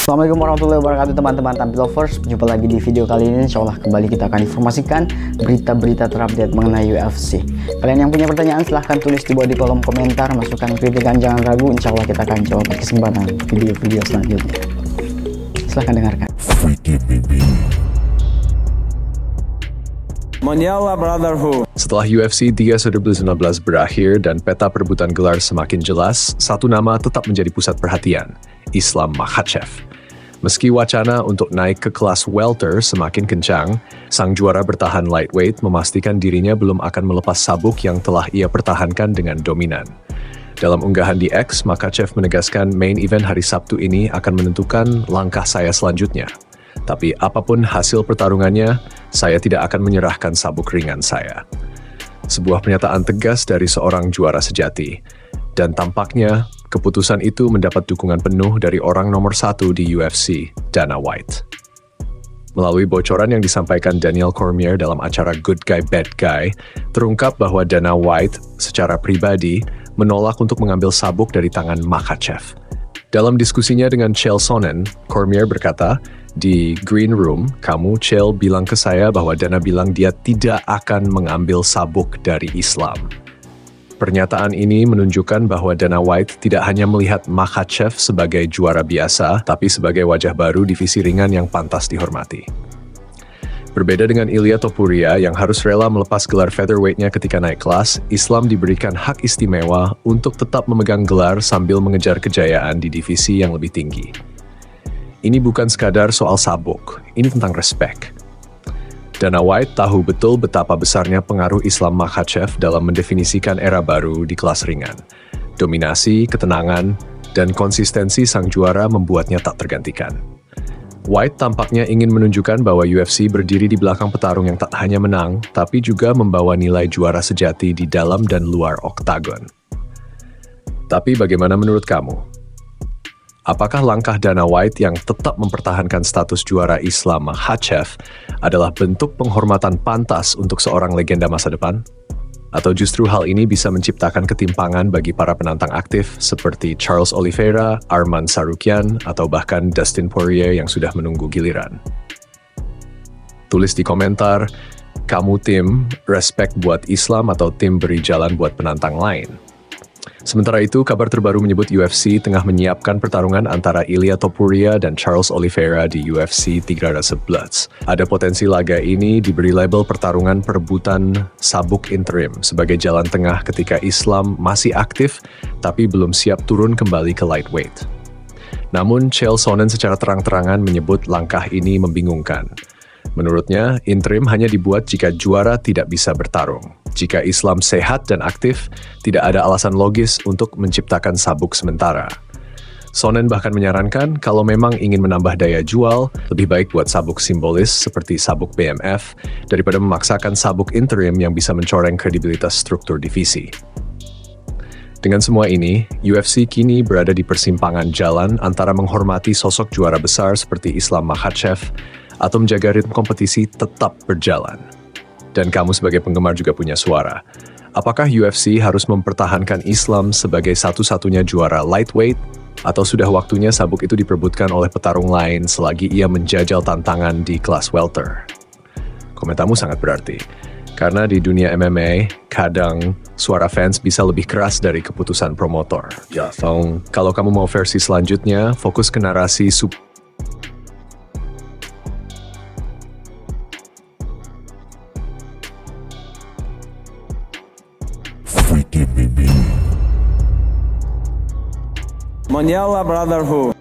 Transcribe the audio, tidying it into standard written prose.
Assalamualaikum warahmatullahi wabarakatuh teman-teman Tampi Lovers. Jumpa lagi di video kali ini. Insya Allah kembali kita akan informasikan berita-berita terupdate mengenai UFC. Kalian yang punya pertanyaan silahkan tulis di bawah di kolom komentar. Masukkan kritikan, jangan ragu. Insya Allah kita akan jawab di kesempatan video-video selanjutnya. Silahkan dengarkan. Monyala Brotherhood. Setelah UFC 2019 berakhir dan peta perebutan gelar semakin jelas, satu nama tetap menjadi pusat perhatian, Islam Makhachev. Meski wacana untuk naik ke kelas welter semakin kencang, sang juara bertahan lightweight memastikan dirinya belum akan melepas sabuk yang telah ia pertahankan dengan dominan. Dalam unggahan di X, Makhachev menegaskan main event hari Sabtu ini akan menentukan langkah saya selanjutnya. Tapi apapun hasil pertarungannya, saya tidak akan menyerahkan sabuk ringan saya. Sebuah pernyataan tegas dari seorang juara sejati. Dan tampaknya, keputusan itu mendapat dukungan penuh dari orang nomor 1 di UFC, Dana White. Melalui bocoran yang disampaikan Daniel Cormier dalam acara Good Guy Bad Guy, terungkap bahwa Dana White secara pribadi menolak untuk mengambil sabuk dari tangan Makhachev. Dalam diskusinya dengan Chael Sonnen, Cormier berkata, "Di Green Room, kamu, Chael, bilang ke saya bahwa Dana bilang dia tidak akan mengambil sabuk dari Islam." Pernyataan ini menunjukkan bahwa Dana White tidak hanya melihat Makhachev sebagai juara biasa, tapi sebagai wajah baru divisi ringan yang pantas dihormati. Berbeda dengan Ilia Topuria yang harus rela melepas gelar featherweight-nya ketika naik kelas, Islam diberikan hak istimewa untuk tetap memegang gelar sambil mengejar kejayaan di divisi yang lebih tinggi. Ini bukan sekadar soal sabuk, ini tentang respect. Dana White tahu betul betapa besarnya pengaruh Islam Makhachev dalam mendefinisikan era baru di kelas ringan. Dominasi, ketenangan, dan konsistensi sang juara membuatnya tak tergantikan. White tampaknya ingin menunjukkan bahwa UFC berdiri di belakang petarung yang tak hanya menang, tapi juga membawa nilai juara sejati di dalam dan luar oktagon. Tapi bagaimana menurut kamu? Apakah langkah Dana White yang tetap mempertahankan status juara Islam Makhachev adalah bentuk penghormatan pantas untuk seorang legenda masa depan? Atau justru hal ini bisa menciptakan ketimpangan bagi para penantang aktif seperti Charles Oliveira, Arman Tsarukyan, atau bahkan Dustin Poirier yang sudah menunggu giliran? Tulis di komentar, kamu tim respect buat Islam atau tim beri jalan buat penantang lain? Sementara itu, kabar terbaru menyebut UFC tengah menyiapkan pertarungan antara Ilia Topuria dan Charles Oliveira di UFC 311. Ada potensi laga ini diberi label pertarungan perebutan sabuk interim sebagai jalan tengah ketika Islam masih aktif tapi belum siap turun kembali ke lightweight. Namun, Chael Sonnen secara terang-terangan menyebut langkah ini membingungkan. Menurutnya, interim hanya dibuat jika juara tidak bisa bertarung. Jika Islam sehat dan aktif, tidak ada alasan logis untuk menciptakan sabuk sementara. Sonnen bahkan menyarankan kalau memang ingin menambah daya jual, lebih baik buat sabuk simbolis seperti sabuk BMF daripada memaksakan sabuk interim yang bisa mencoreng kredibilitas struktur divisi. Dengan semua ini, UFC kini berada di persimpangan jalan antara menghormati sosok juara besar seperti Islam Makhachev atau menjaga ritme kompetisi tetap berjalan. Dan kamu sebagai penggemar juga punya suara. Apakah UFC harus mempertahankan Islam sebagai satu-satunya juara lightweight? Atau sudah waktunya sabuk itu diperebutkan oleh petarung lain selagi ia menjajal tantangan di kelas welter? Komentarmu sangat berarti. Karena di dunia MMA, kadang suara fans bisa lebih keras dari keputusan promotor. Ya, kalau kamu mau versi selanjutnya, fokus ke narasi Monyala Brotherhood.